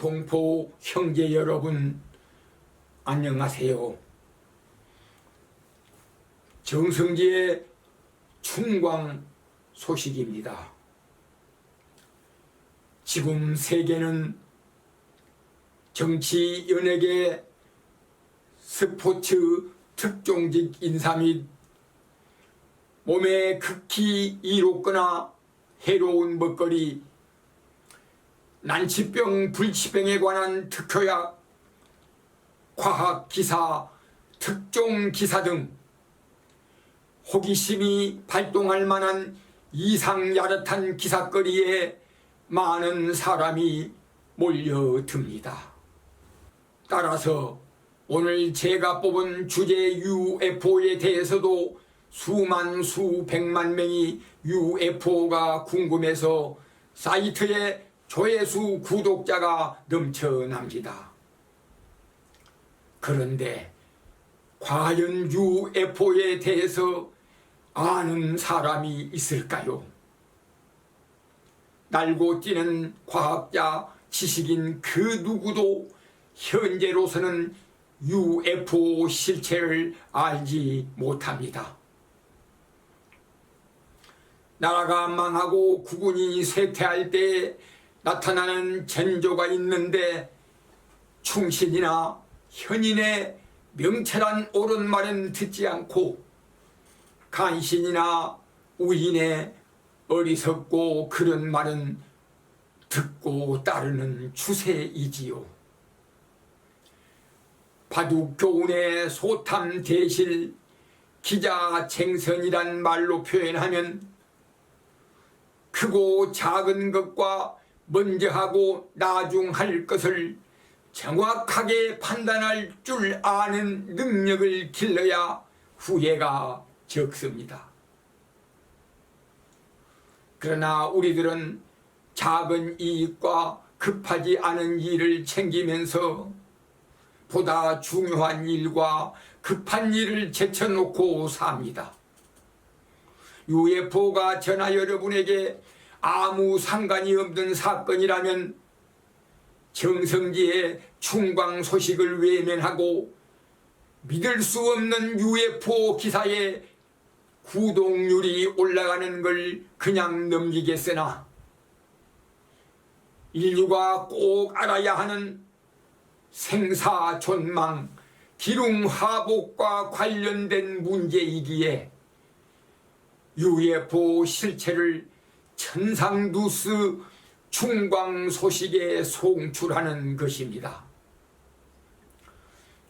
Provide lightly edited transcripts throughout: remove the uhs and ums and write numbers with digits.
동포 형제 여러분, 안녕하세요. 정성지의 충광 소식입니다. 지금 세계는 정치, 연예계, 스포츠, 특종직 인사 및 몸에 극히 이롭거나 해로운 먹거리, 난치병, 불치병에 관한 특효약, 과학기사, 특종기사 등 호기심이 발동할 만한 이상야릇한 기사거리에 많은 사람이 몰려듭니다. 따라서 오늘 제가 뽑은 주제 UFO에 대해서도 수만 수백만 명이 UFO가 궁금해서 사이트에 조회수 구독자가 넘쳐납니다. 그런데 과연 UFO에 대해서 아는 사람이 있을까요? 날고 뛰는 과학자, 지식인 그 누구도 현재로서는 UFO 실체를 알지 못합니다. 나라가 망하고 국군이 쇠퇴할 때 나타나는 전조가 있는데 충신이나 현인의 명철한 옳은 말은 듣지 않고 간신이나 우인의 어리석고 그런 말은 듣고 따르는 추세이지요. 바둑교훈의 소탐대실, 기자쟁선이란 말로 표현하면 크고 작은 것과 먼저 하고 나중 할 것을 정확하게 판단할 줄 아는 능력을 길러야 후회가 적습니다. 그러나 우리들은 작은 이익과 급하지 않은 일을 챙기면서 보다 중요한 일과 급한 일을 제쳐놓고 삽니다. UFO가 저나 여러분에게 아무 상관이 없는 사건이라면 정성지의 충광 소식을 외면하고 믿을 수 없는 UFO 기사에 구독률이 올라가는 걸 그냥 넘기겠으나 인류가 꼭 알아야 하는 생사존망, 기lum하복과 관련된 문제이기에 UFO 실체를 천상뉴스 충광 소식에 송출하는 것입니다.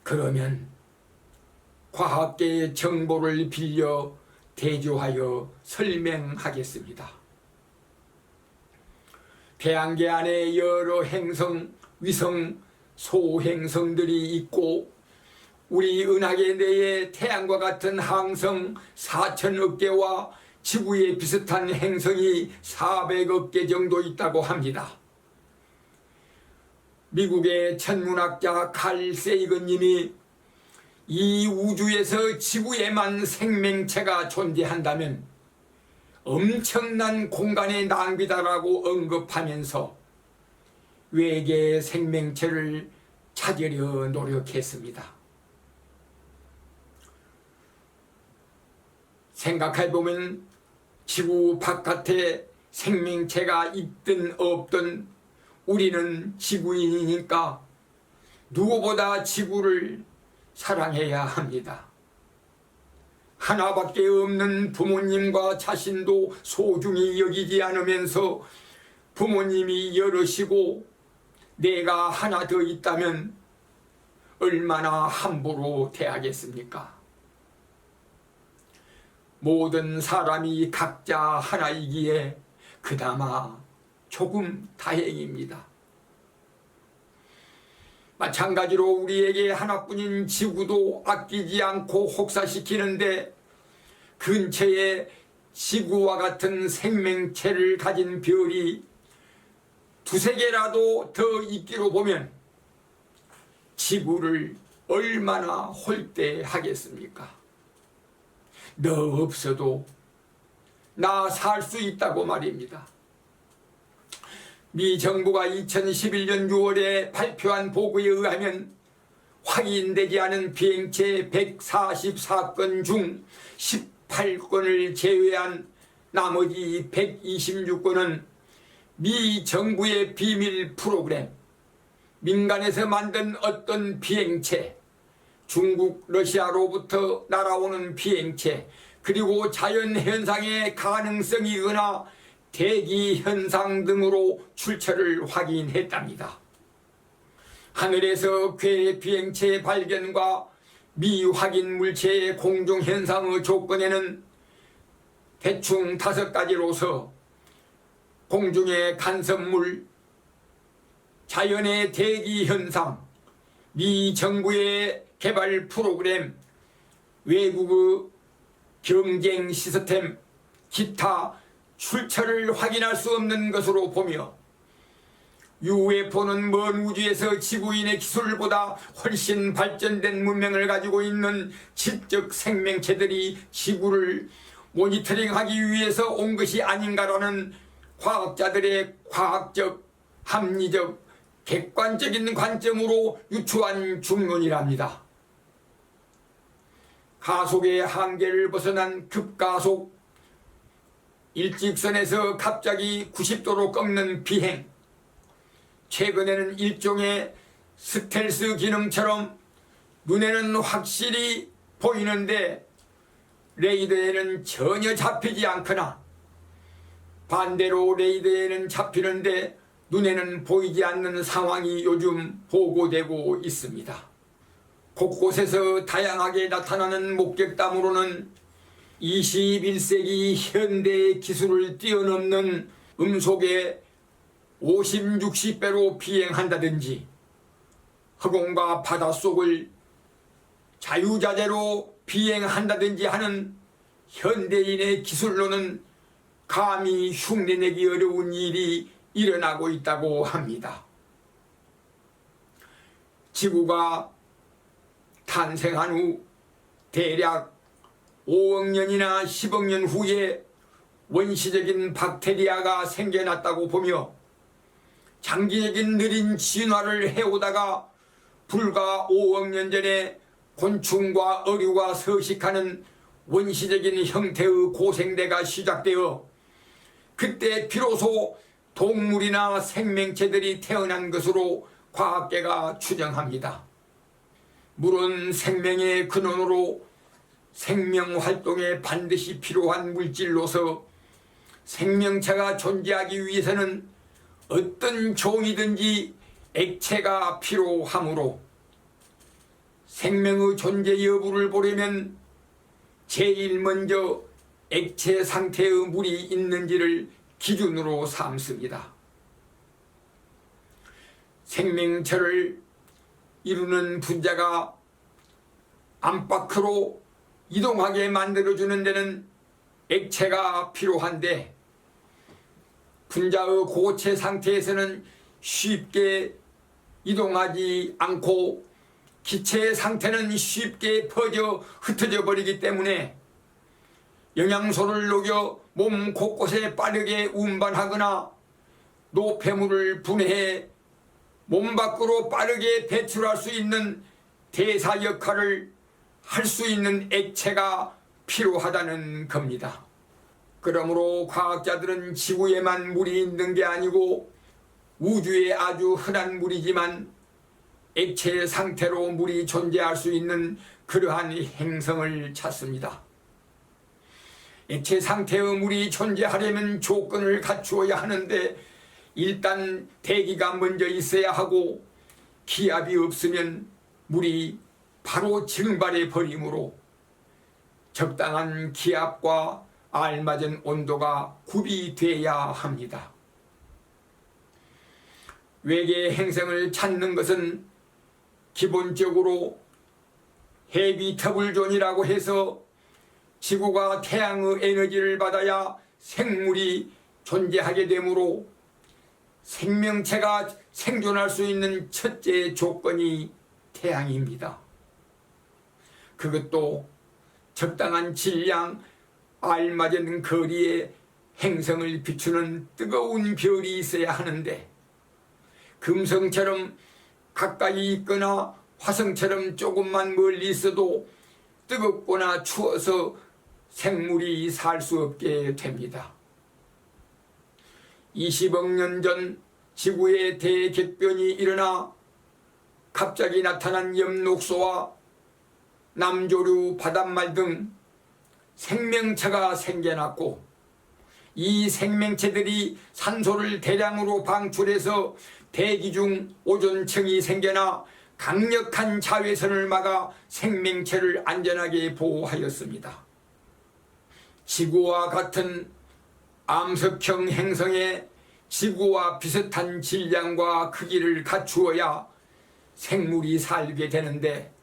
그러면 과학계의 정보를 빌려 대조하여 설명하겠습니다. 태양계 안에 여러 행성, 위성, 소행성들이 있고 우리 은하계 내에 태양과 같은 항성 4천억 개와 지구에 비슷한 행성이 400억 개 정도 있다고 합니다. 미국의 천문학자 칼 세이건 님이 이 우주에서 지구에만 생명체가 존재한다면 엄청난 공간의 낭비다라고 언급하면서 외계 생명체를 찾으려 노력했습니다. 생각해보면 지구 바깥에 생명체가 있든 없든 우리는 지구인이니까 누구보다 지구를 사랑해야 합니다. 하나밖에 없는 부모님과 자신도 소중히 여기지 않으면서 부모님이 여럿이고 내가 하나 더 있다면 얼마나 함부로 대하겠습니까? 모든 사람이 각자 하나이기에 그나마 조금 다행입니다. 마찬가지로 우리에게 하나뿐인 지구도 아끼지 않고 혹사시키는데 근처에 지구와 같은 생명체를 가진 별이 두세 개라도 더 있기로 보면 지구를 얼마나 홀대하겠습니까? 너 없어도 나 살 수 있다고 말입니다. 미 정부가 2011년 6월에 발표한 보고에 의하면 확인되지 않은 비행체 144건 중 18건을 제외한 나머지 126건은 미 정부의 비밀 프로그램, 민간에서 만든 어떤 비행체, 중국, 러시아로부터 날아오는 비행체, 그리고 자연현상의 가능성이거나 대기현상 등으로 출처를 확인했답니다. 하늘에서 괴 비행체 발견과 미확인 물체의 공중현상의 조건에는 대충 5가지로서 공중의 간섭물, 자연의 대기현상, 미 정부의 개발 프로그램, 외국의 경쟁 시스템, 기타 출처를 확인할 수 없는 것으로 보며 UFO는 먼 우주에서 지구인의 기술보다 훨씬 발전된 문명을 가지고 있는 지적 생명체들이 지구를 모니터링하기 위해서 온 것이 아닌가라는 과학자들의 과학적, 합리적, 객관적인 관점으로 유추한 중론이랍니다. 가속의 한계를 벗어난 급가속, 일직선에서 갑자기 90도로 꺾는 비행, 최근에는 일종의 스텔스 기능처럼 눈에는 확실히 보이는데 레이더에는 전혀 잡히지 않거나 반대로 레이더에는 잡히는데 눈에는 보이지 않는 상황이 요즘 보고되고 있습니다. 곳곳에서 다양하게 나타나는 목격담으로는 21세기 현대의 기술을 뛰어넘는 음속의 50, 60배로 비행한다든지 허공과 바닷속을 자유자재로 비행한다든지 하는 현대인의 기술로는 감히 흉내내기 어려운 일이 일어나고 있다고 합니다. 지구가 탄생한 후 대략 5억 년이나 10억 년 후에 원시적인 박테리아가 생겨났다고 보며 장기적인 느린 진화를 해오다가 불과 5억 년 전에 곤충과 어류가 서식하는 원시적인 형태의 고생대가 시작되어 그때 비로소 동물이나 생명체들이 태어난 것으로 과학계가 추정합니다. 물은 생명의 근원으로 생명활동에 반드시 필요한 물질로서 생명체가 존재하기 위해서는 어떤 종이든지 액체가 필요하므로 생명의 존재 여부를 보려면 제일 먼저 액체 상태의 물이 있는지를 기준으로 삼습니다. 생명체를 이루는 분자가 안팎으로 이동하게 만들어주는 데는 액체가 필요한데 분자의 고체 상태에서는 쉽게 이동하지 않고 기체 상태는 쉽게 퍼져 흩어져 버리기 때문에 영양소를 녹여 몸 곳곳에 빠르게 운반하거나 노폐물을 분해해 몸 밖으로 빠르게 배출할 수 있는 대사 역할을 할 수 있는 액체가 필요하다는 겁니다. 그러므로 과학자들은 지구에만 물이 있는 게 아니고 우주에 아주 흔한 물이지만 액체 상태로 물이 존재할 수 있는 그러한 행성을 찾습니다. 액체 상태의 물이 존재하려면 조건을 갖추어야 하는데 일단 대기가 먼저 있어야 하고 기압이 없으면 물이 바로 증발해 버리므로 적당한 기압과 알맞은 온도가 구비돼야 합니다. 외계 행성을 찾는 것은 기본적으로 헤비터블존이라고 해서 지구가 태양의 에너지를 받아야 생물이 존재하게 되므로 생명체가 생존할 수 있는 첫째 조건이 태양입니다. 그것도 적당한 질량, 알맞은 거리에 행성을 비추는 뜨거운 별이 있어야 하는데 금성처럼 가까이 있거나 화성처럼 조금만 멀리 있어도 뜨겁거나 추워서 생물이 살 수 없게 됩니다. 20억 년 전 지구에 대격변이 일어나 갑자기 나타난 엽록소와 남조류 바닷말 등 생명체가 생겨났고 이 생명체들이 산소를 대량으로 방출해서 대기 중 오존층이 생겨나 강력한 자외선을 막아 생명체를 안전하게 보호하였습니다. 지구와 같은 암석형 행성에 지구와 비슷한 질량과 크기를 갖추어야 생물이 살게 되는데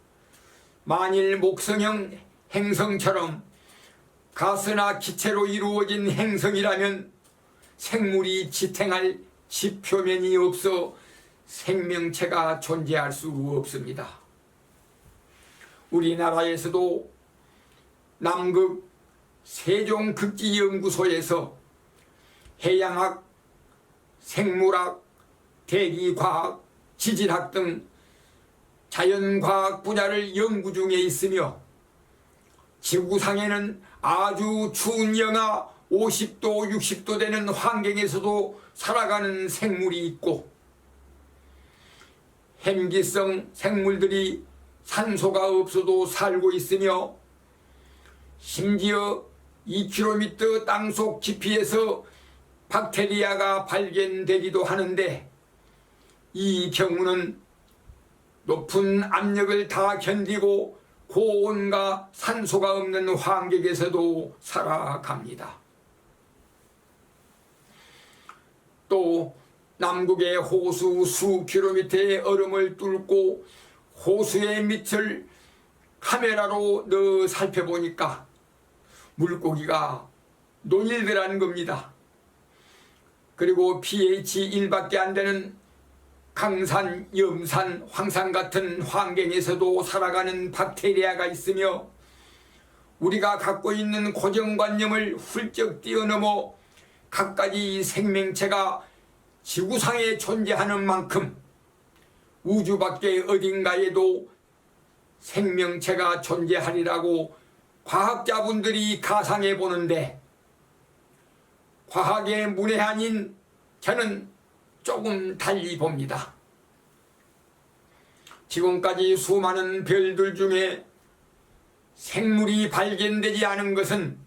만일 목성형 행성처럼 가스나 기체로 이루어진 행성이라면 생물이 지탱할 지표면이 없어 생명체가 존재할 수 없습니다. 우리나라에서도 남극 세종극지연구소에서 해양학, 생물학, 대기과학, 지질학 등 자연과학 분야를 연구 중에 있으며 지구상에는 아주 추운 영하 50도, 60도 되는 환경에서도 살아가는 생물이 있고 햄기성 생물들이 산소가 없어도 살고 있으며 심지어 2km 땅속 깊이에서 박테리아가 발견되기도 하는데 이 경우는 높은 압력을 다 견디고 고온과 산소가 없는 환경에서도 살아갑니다. 또 남극의 호수 수 킬로미터의 얼음을 뚫고 호수의 밑을 카메라로 넣어 살펴보니까 물고기가 논일더라는 겁니다. 그리고 pH 1밖에 안 되는 강산, 염산, 황산 같은 환경에서도 살아가는 박테리아가 있으며 우리가 갖고 있는 고정관념을 훌쩍 뛰어넘어 갖가지 생명체가 지구상에 존재하는 만큼 우주 밖의 어딘가에도 생명체가 존재하리라고 과학자분들이 가상해 보는데 과학의 문외한인 저는 조금 달리 봅니다. 지금까지 수많은 별들 중에 생물이 발견되지 않은 것은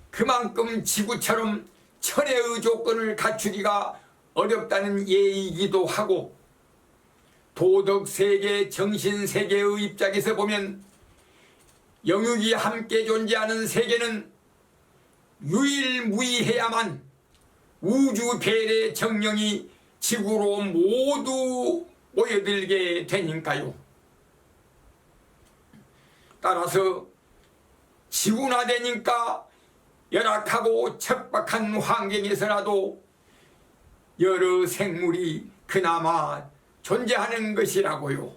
그만큼 지구처럼 천혜의 조건을 갖추기가 어렵다는 예이기도 하고 도덕세계, 정신세계의 입장에서 보면 영육이 함께 존재하는 세계는 유일무이해야만 우주 배의 정령이 지구로 모두 모여들게 되니까요. 따라서 지구나되니까 열악하고 척박한 환경에서라도 여러 생물이 그나마 존재하는 것이라고요.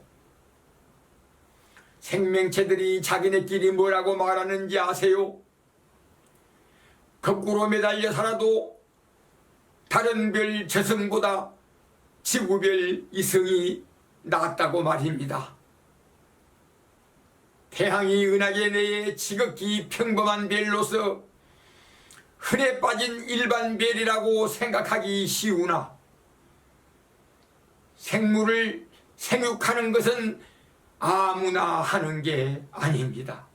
생명체들이 자기네끼리 뭐라고 말하는지 아세요? 거꾸로 매달려 살아도 다른 별 저승보다 지구별 이승이 낫다고 말입니다. 태양이 은하계 내에 지극히 평범한 별로서 흔해 빠진 일반 별이라고 생각하기 쉬우나 생물을 생육하는 것은 아무나 하는 게 아닙니다.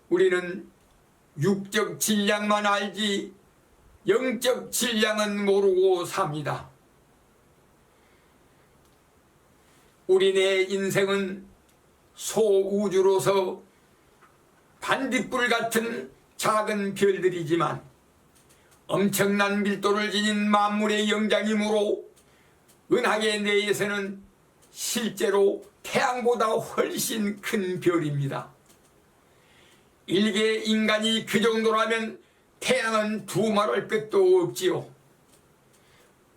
우리는 육적 질량만 알지 영적 질량은 모르고 삽니다. 우리네 인생은 소우주로서 반딧불 같은 작은 별들이지만 엄청난 밀도를 지닌 만물의 영장이므로 은하계 내에서는 실제로 태양보다 훨씬 큰 별입니다. 일개 인간이 그 정도라면 태양은 두말할 것도 없지요.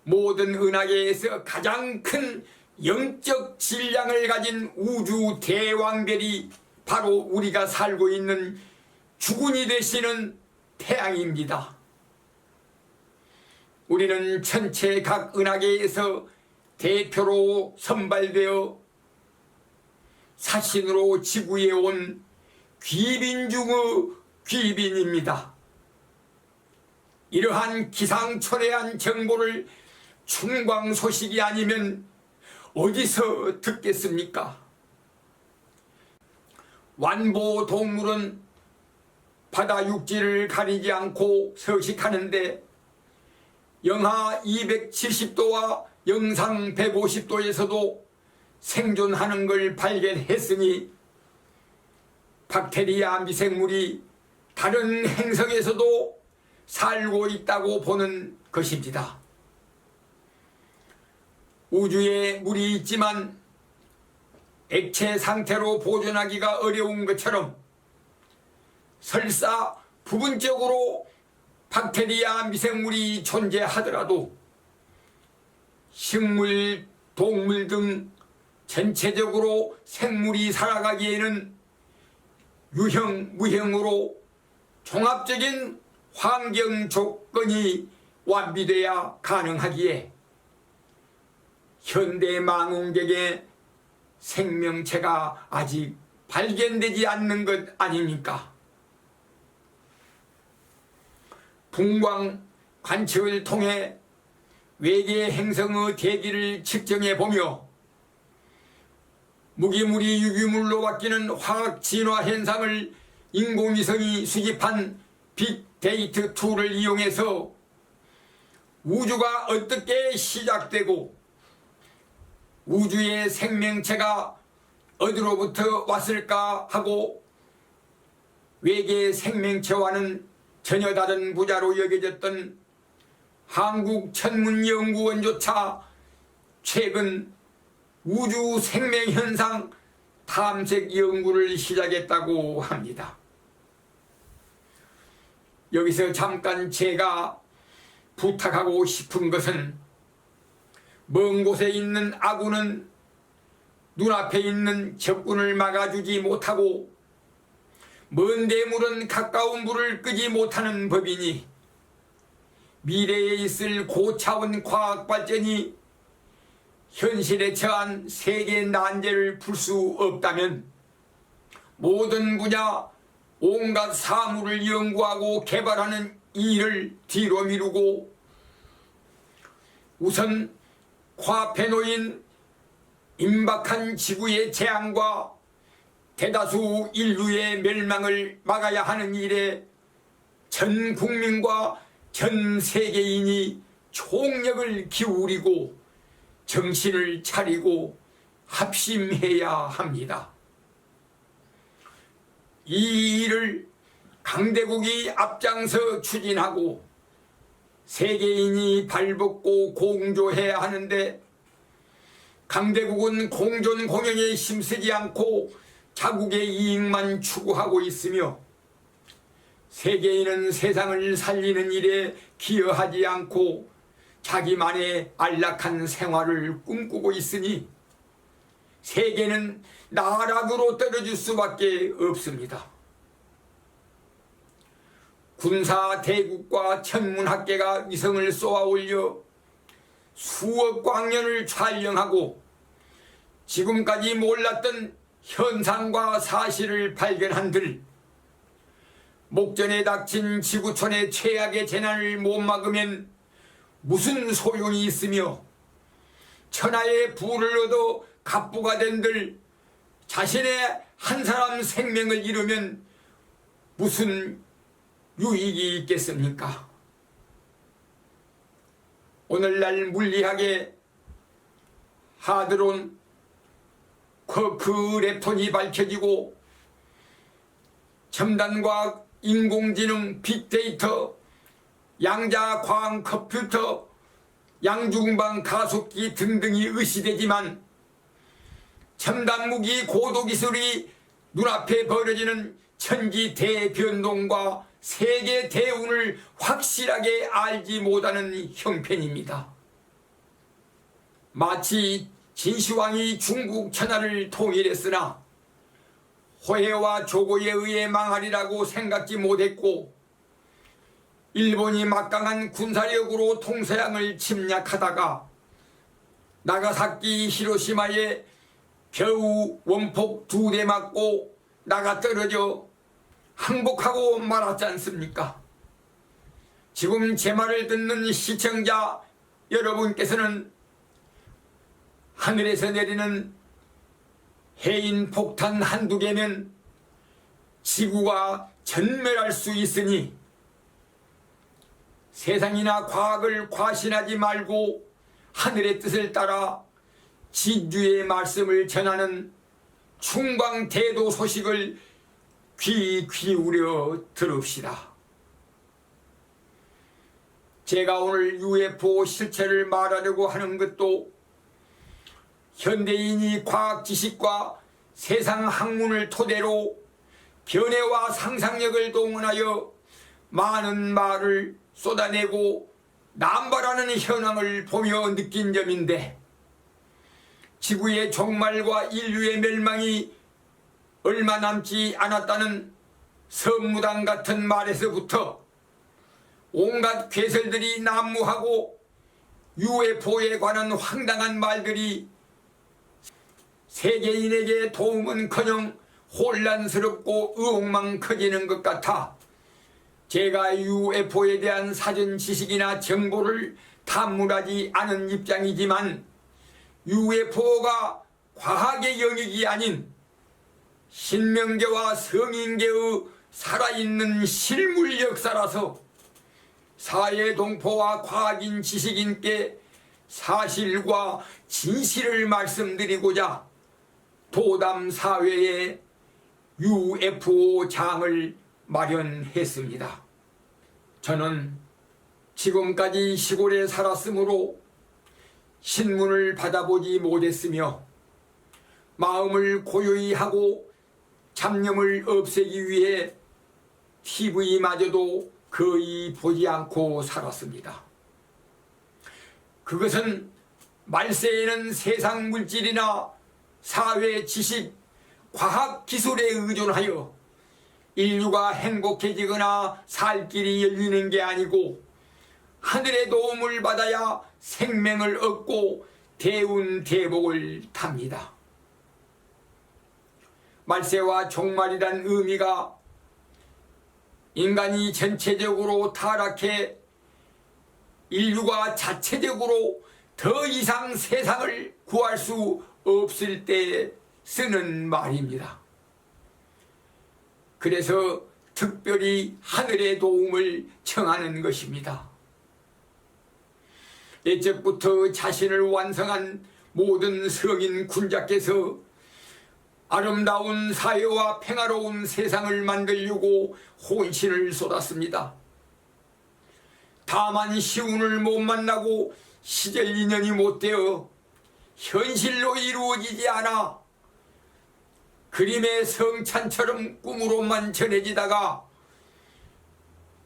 모든 은하계에서 가장 큰 영적 질량을 가진 우주 대왕별이 바로 우리가 살고 있는 주군이 되시는 태양입니다. 우리는 전체 각 은하계에서 대표로 선발되어 사신으로 지구에 온 귀빈 중의 귀빈입니다. 이러한 기상천외한 정보를 춘광 소식이 아니면 어디서 듣겠습니까? 완보동물은 바다 육지를 가리지 않고 서식하는데 영하 270도와 영상 150도에서도 생존하는 걸 발견했으니 박테리아 미생물이 다른 행성에서도 살고 있다고 보는 것입니다. 우주에 물이 있지만 액체 상태로 보존하기가 어려운 것처럼 설사 부분적으로 박테리아 미생물이 존재하더라도 식물, 동물 등 전체적으로 생물이 살아가기에는 유형, 무형으로 종합적인 환경 조건이 완비돼야 가능하기에 현대 망원경에 생명체가 아직 발견되지 않는 것 아닙니까? 분광 관측을 통해 외계 행성의 대기를 측정해 보며 무기물이 유기물로 바뀌는 화학 진화 현상을 인공위성이 수집한 빅데이터 툴을 이용해서 우주가 어떻게 시작되고 우주의 생명체가 어디로부터 왔을까 하고 외계 생명체와는 전혀 다른 부자로 여겨졌던 한국천문연구원조차 최근 우주 생명현상 탐색 연구를 시작했다고 합니다. 여기서 잠깐 제가 부탁하고 싶은 것은 먼 곳에 있는 아군은 눈앞에 있는 적군을 막아주지 못하고 먼 대물은 가까운 불을 끄지 못하는 법이니 미래에 있을 고차원 과학 발전이 현실에 처한 세계 난제를 풀 수 없다면 모든 분야 온갖 사물을 연구하고 개발하는 일을 뒤로 미루고 우선 코앞에 놓인 임박한 지구의 재앙과 대다수 인류의 멸망을 막아야 하는 일에 전 국민과 전 세계인이 총력을 기울이고 정신을 차리고 합심해야 합니다. 이 일을 강대국이 앞장서 추진하고 세계인이 발벗고 공조해야 하는데 강대국은 공존 공영에 힘쓰지 않고 자국의 이익만 추구하고 있으며 세계인은 세상을 살리는 일에 기여하지 않고 자기만의 안락한 생활을 꿈꾸고 있으니 세계는 나락으로 떨어질 수밖에 없습니다. 군사 대국과 천문학계가 위성을 쏘아 올려 수억 광년을 촬영하고 지금까지 몰랐던 현상과 사실을 발견한들 목전에 닥친 지구촌의 최악의 재난을 못 막으면 무슨 소용이 있으며 천하의 부를 얻어 갑부가 된들 자신의 한 사람 생명을 잃으면 무슨 유익이 있겠습니까? 오늘날 물리학의 하드론 쿼크 렙톤이 밝혀지고 첨단과학, 인공지능, 빅데이터, 양자광 컴퓨터, 양중방 가속기 등등이 의시되지만 첨단무기 고도기술이 눈앞에 벌어지는 천지 대변동과 세계 대운을 확실하게 알지 못하는 형편입니다. 마치 진시황이 중국 천하를 통일했으나 호해와 조고에 의해 망하리라고 생각지 못했고 일본이 막강한 군사력으로 동서양을 침략하다가 나가사키 히로시마에 겨우 원폭 2대 맞고 나가 떨어져 항복하고 말았지 않습니까? 지금 제 말을 듣는 시청자 여러분께서는 하늘에서 내리는 해인 폭탄 한두 개면 지구가 전멸할 수 있으니 세상이나 과학을 과신하지 말고 하늘의 뜻을 따라 진주의 말씀을 전하는 충광대도 소식을 귀 기울여 들읍시다. 제가 오늘 UFO 실체를 말하려고 하는 것도 현대인이 과학 지식과 세상 학문을 토대로 견해와 상상력을 동원하여 많은 말을 쏟아내고 남발하는 현황을 보며 느낀 점인데, 지구의 종말과 인류의 멸망이 얼마 남지 않았다는 선무당 같은 말에서부터 온갖 괴설들이 난무하고 UFO에 관한 황당한 말들이 세계인에게 도움은커녕 혼란스럽고 의혹만 커지는 것 같아 제가 UFO에 대한 사전 지식이나 정보를 탐문하지 않은 입장이지만, UFO가 과학의 영역이 아닌 신명계와 성인계의 살아있는 실물 역사라서 사회동포와 과학인 지식인께 사실과 진실을 말씀드리고자 도담사회에 UFO 장을 마련했습니다. 저는 지금까지 시골에 살았으므로 신문을 받아보지 못했으며 마음을 고요히 하고 잡념을 없애기 위해 TV마저도 거의 보지 않고 살았습니다. 그것은 말세에는 세상 물질이나 사회 지식, 과학 기술에 의존하여 인류가 행복해지거나 살 길이 열리는 게 아니고 하늘의 도움을 받아야 생명을 얻고 대운대복을 탑니다. 말세와 종말이란 의미가 인간이 전체적으로 타락해 인류가 자체적으로 더 이상 세상을 구할 수 없을 때 쓰는 말입니다. 그래서 특별히 하늘의 도움을 청하는 것입니다. 예적부터 자신을 완성한 모든 성인 군자께서 아름다운 사회와 평화로운 세상을 만들려고 혼신을 쏟았습니다. 다만 시운을 못 만나고 시절 인연이 못 되어 현실로 이루어지지 않아 그림의 성찬처럼 꿈으로만 전해지다가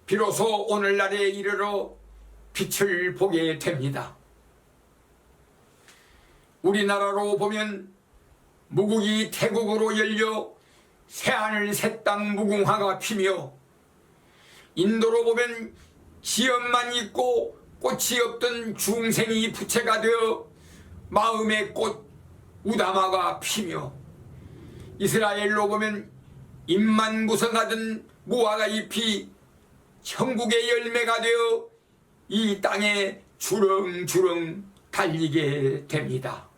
비로소 오늘날에 이르러 빛을 보게 됩니다. 우리나라로 보면 무국이 태국으로 열려 새하늘 새땅 무궁화가 피며, 인도로 보면 지엽만 있고 꽃이 없던 중생이 부채가 되어 마음의 꽃 우다마가 피며, 이스라엘로 보면 잎만 무성하던 무화과 잎이 천국의 열매가 되어 이 땅에 주렁주렁 달리게 됩니다.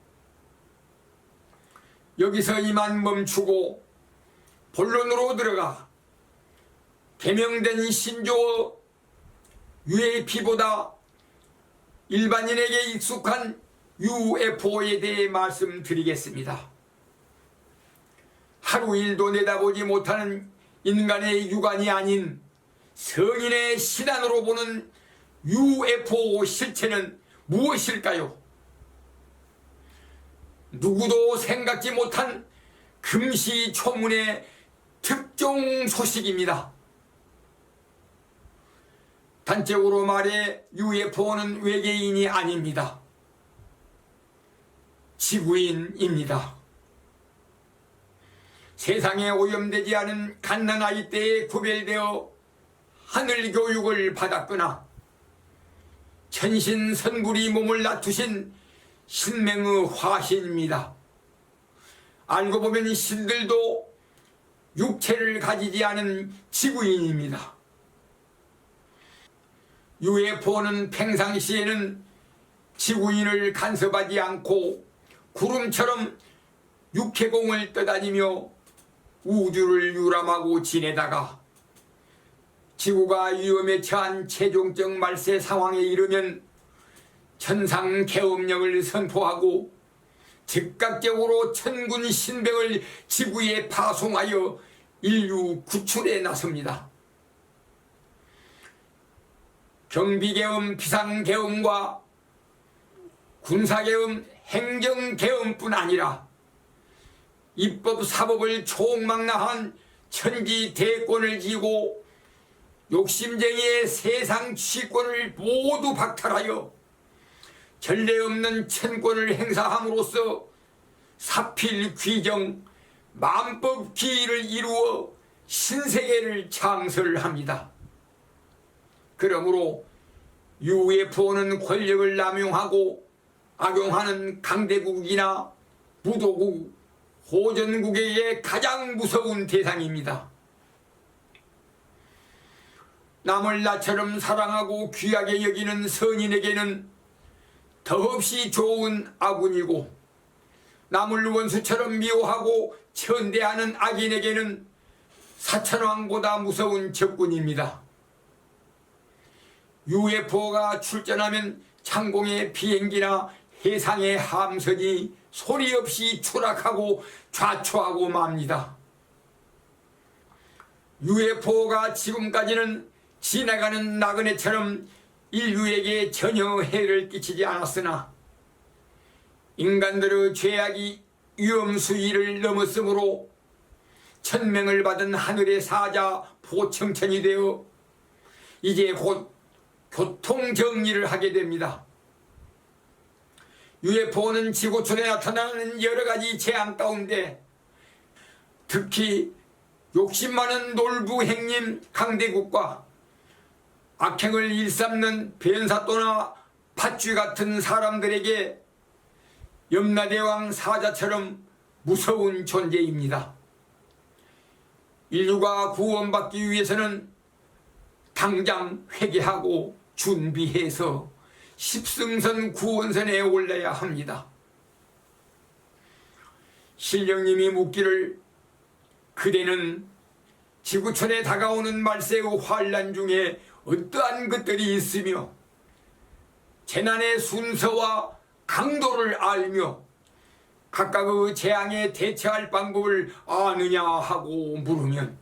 여기서 이만 멈추고 본론으로 들어가 개명된 신조어 UAP보다 일반인에게 익숙한 UFO에 대해 말씀드리겠습니다. 하루 일도 내다보지 못하는 인간의 육안이 아닌 성인의 신안으로 보는 UFO 실체는 무엇일까요? 누구도 생각지 못한 금시초문의 특종 소식입니다. 단적으로 말해 UFO는 외계인이 아닙니다. 지구인입니다. 세상에 오염되지 않은 갓난아이 때에 구별되어 하늘 교육을 받았거나 천신선불이 몸을 낮추신 신명의 화신입니다. 알고 보면 신들도 육체를 가지지 않은 지구인입니다. UFO는 평상시에는 지구인을 간섭하지 않고 구름처럼 육해공을 떠다니며 우주를 유람하고 지내다가 지구가 위험에 처한 최종적 말세 상황에 이르면 천상계엄령을 선포하고 즉각적으로 천군 신병을 지구에 파송하여 인류 구출에 나섭니다. 경비계엄, 비상계엄과 군사계엄, 행정계엄뿐 아니라 입법, 사법을 총망라한 천지 대권을 쥐고 욕심쟁이의 세상 취권을 모두 박탈하여 전례 없는 천권을 행사함으로써 사필 귀정, 만법 기일을 이루어 신세계를 창설합니다. 그러므로 UFO는 권력을 남용하고 악용하는 강대국이나 부도국, 호전국에게 가장 무서운 대상입니다. 남을 나처럼 사랑하고 귀하게 여기는 선인에게는 더없이 좋은 아군이고 남을 원수처럼 미워하고 천대하는 악인에게는 사천왕보다 무서운 적군입니다. UFO가 출전하면 창공의 비행기나 해상의 함선이 소리 없이 추락하고 좌초하고 맙니다. UFO가 지금까지는 지나가는 나그네처럼 인류에게 전혀 해를 끼치지 않았으나 인간들의 죄악이 위험수위를 넘었으므로 천명을 받은 하늘의 사자 보청천이 되어 이제 곧 교통정리를 하게 됩니다. UFO는 지구촌에 나타나는 여러가지 재앙 가운데 특히 욕심 많은 놀부행님 강대국과 악행을 일삼는 변사또나 팥쥐 같은 사람들에게 염라대왕 사자처럼 무서운 존재입니다. 인류가 구원받기 위해서는 당장 회개하고 준비해서 십승선 구원선에 올라야 합니다. 신령님이 묻기를 그대는 지구촌에 다가오는 말세의 환란 중에 어떠한 것들이 있으며 재난의 순서와 강도를 알며 각각의 재앙에 대처할 방법을 아느냐 하고 물으면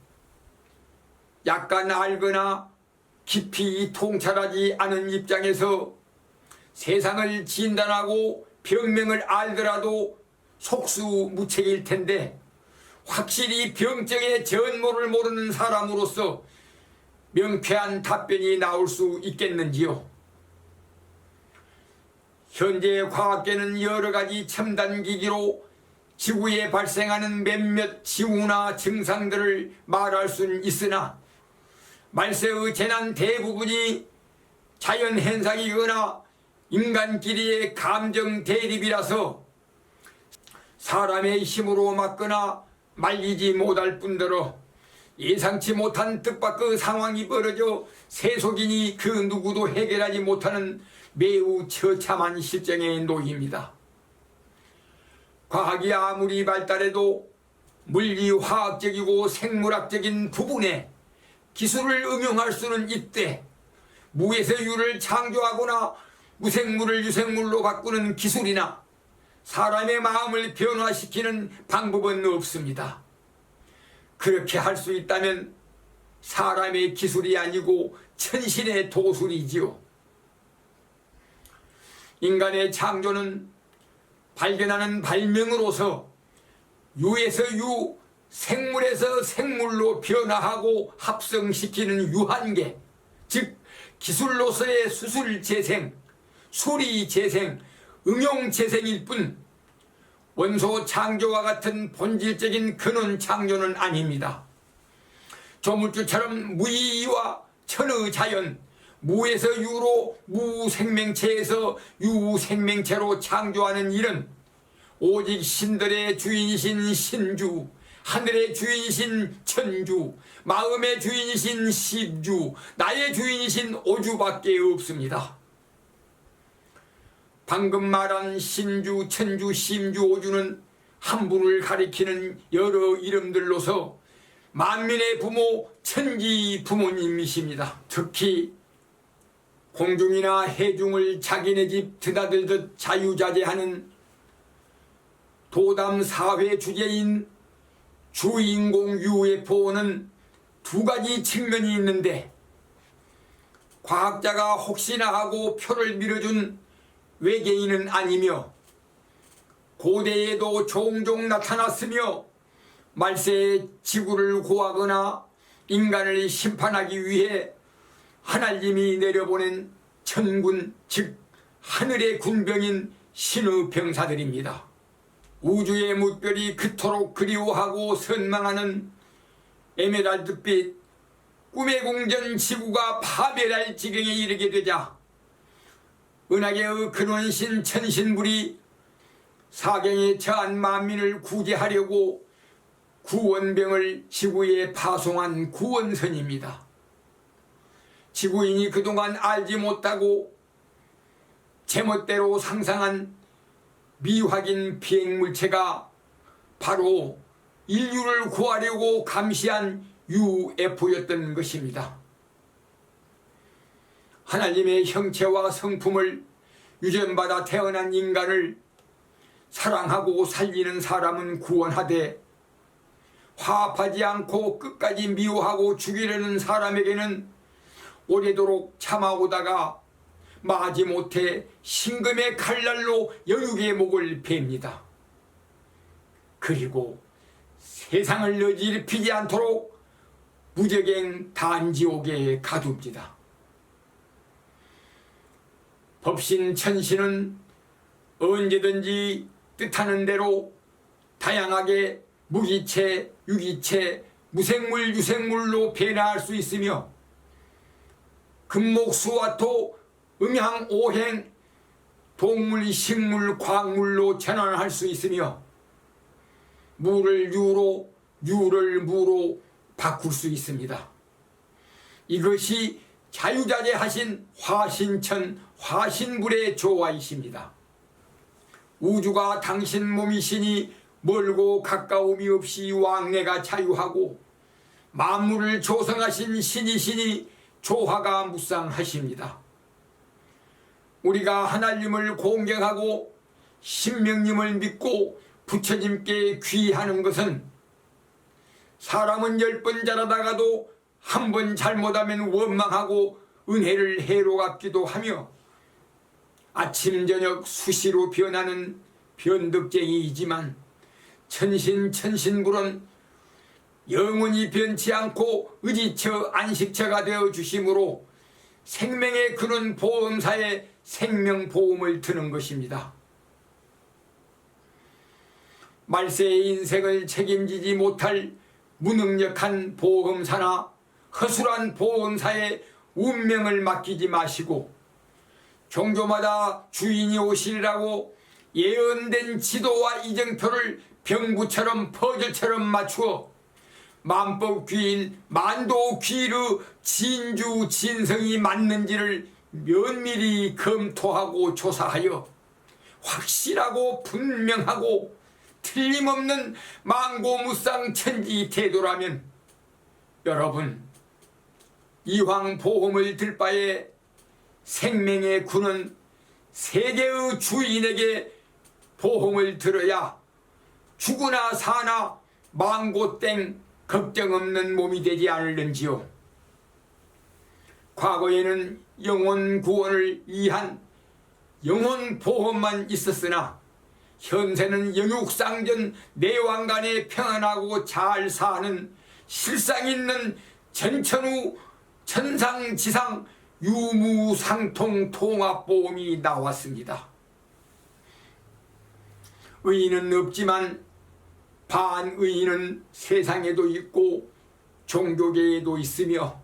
약간 알거나 깊이 통찰하지 않은 입장에서 세상을 진단하고 병명을 알더라도 속수무책일 텐데 확실히 병적의 전모를 모르는 사람으로서 명쾌한 답변이 나올 수 있겠는지요? 현재 과학계는 여러 가지 첨단 기기로 지구에 발생하는 몇몇 징후나 증상들을 말할 수는 있으나 말세의 재난 대부분이 자연현상이거나 인간끼리의 감정 대립이라서 사람의 힘으로 막거나 말리지 못할 뿐더러 예상치 못한 뜻밖의 상황이 벌어져 세속인이 그 누구도 해결하지 못하는 매우 처참한 실정에 놓입니다. 과학이 아무리 발달해도 물리화학적이고 생물학적인 부분에 기술을 응용할 수는 있되 무에서 유를 창조하거나 무생물을 유생물로 바꾸는 기술이나 사람의 마음을 변화시키는 방법은 없습니다. 그렇게 할 수 있다면 사람의 기술이 아니고 천신의 도술이지요. 인간의 창조는 발견하는 발명으로서 유에서 유, 생물에서 생물로 변화하고 합성시키는 유한계, 즉 기술로서의 수술재생, 수리재생, 응용재생일 뿐 원소 창조와 같은 본질적인 근원 창조는 아닙니다. 조물주처럼 무의와 천의 자연, 무에서 유로 무생명체에서 유생명체로 창조하는 일은 오직 신들의 주인이신 신주, 하늘의 주인이신 천주, 마음의 주인이신 십주, 나의 주인이신 오주밖에 없습니다. 방금 말한 신주, 천주, 심주, 오주는 한 분을 가리키는 여러 이름들로서 만민의 부모, 천지 부모님이십니다. 특히 공중이나 해중을 자기네 집 드나들듯 자유자재하는 도담 사회 주제인 주인공 UFO는 두 가지 측면이 있는데, 과학자가 혹시나 하고 표를 밀어준 외계인은 아니며 고대에도 종종 나타났으며 말세에 지구를 구하거나 인간을 심판하기 위해 하나님이 내려보낸 천군, 즉 하늘의 군병인 신의 병사들입니다. 우주의 물결이 그토록 그리워하고 선망하는 에메랄드빛 꿈의 궁전 지구가 파멸할 지경에 이르게 되자 은하계의 근원신 천신불이 사경에 처한 만민을 구제하려고 구원병을 지구에 파송한 구원선입니다. 지구인이 그동안 알지 못하고 제멋대로 상상한 미확인 비행물체가 바로 인류를 구하려고 감시한 UFO였던 것입니다. 하나님의 형체와 성품을 유전받아 태어난 인간을 사랑하고 살리는 사람은 구원하되, 화합하지 않고 끝까지 미워하고 죽이려는 사람에게는 오래도록 참아오다가 마지못해 신금의 칼날로 영육의 목을 팹니다. 그리고 세상을 어지럽히지 않도록 무적행 단지옥에 가둡니다. 법신 천신은 언제든지 뜻하는 대로 다양하게 무기체, 유기체, 무생물, 유생물로 변화할 수 있으며 금목, 수와 토, 음양, 오행, 동물, 식물, 광물로 전환할 수 있으며 무를 유로, 유를 무로 바꿀 수 있습니다. 이것이 자유자재하신 화신천, 화신불의 조화이십니다. 우주가 당신 몸이시니 멀고 가까움이 없이 왕래가 자유하고 만물을 조성하신 신이시니 조화가 무쌍하십니다. 우리가 하나님을 공경하고 신명님을 믿고 부처님께 귀하는 것은 사람은 10번 잘하다가도 한 번 잘못하면 원망하고 은혜를 해로 갚기도 하며 아침 저녁 수시로 변하는 변덕쟁이이지만 천신불은 영원히 변치 않고 의지처 안식처가 되어 주심으로 생명의 근원 보험사에 생명보험을 드는 것입니다. 말세의 인생을 책임지지 못할 무능력한 보험사나 허술한 보험사에 운명을 맡기지 마시고 종교마다 주인이 오시리라고 예언된 지도와 이정표를 병부처럼 퍼즐처럼 맞추어 만법귀인 만도귀의 진주 진성이 맞는지를 면밀히 검토하고 조사하여 확실하고 분명하고 틀림없는 망고무쌍 천지 태도라면 여러분 이황 보험을 들 바에 생명의 군은 세계의 주인에게 보험을 들어야 죽으나 사나 망고땡 걱정 없는 몸이 되지 않을는지요. 과거에는 영혼 구원을 위한 영혼 보험만 있었으나 현세는 영육상전 내왕간에 평안하고 잘 사는 실상 있는 전천후 천상지상 유무상통 통합보험이 나왔습니다. 의인은 없지만 반의인은 세상에도 있고 종교계에도 있으며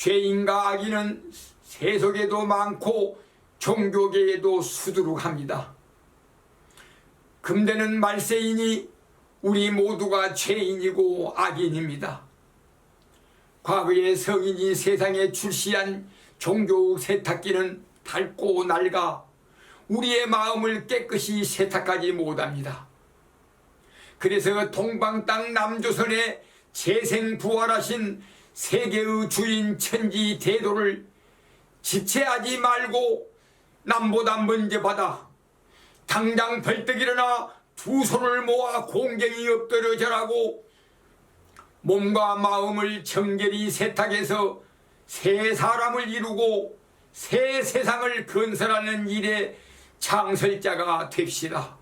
죄인과 악인은 세속에도 많고 종교계에도 수두룩합니다. 금대는 말세이니 우리 모두가 죄인이고 악인입니다. 과거에 성인이 세상에 출시한 종교 세탁기는 닳고 낡아 우리의 마음을 깨끗이 세탁하지 못합니다. 그래서 동방 땅 남조선에 재생부활하신 세계의 주인 천지 대도를 지체하지 말고 남보다 먼저 받아 당장 벌떡 일어나 두 손을 모아 공경이 엎드려 절하고 몸과 마음을 정결히 세탁해서 새 사람을 이루고 새 세상을 건설하는 일에 창설자가 됩시다.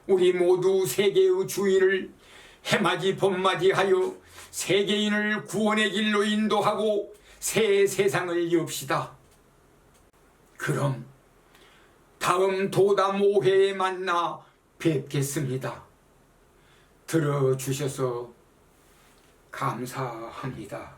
우리 모두 세계의 주인을 해맞이 봄맞이하여 세계인을 구원의 길로 인도하고 새 세상을 엽시다. 그럼 다음 도담 5회에 만나 뵙겠습니다. 들어주셔서 감사합니다.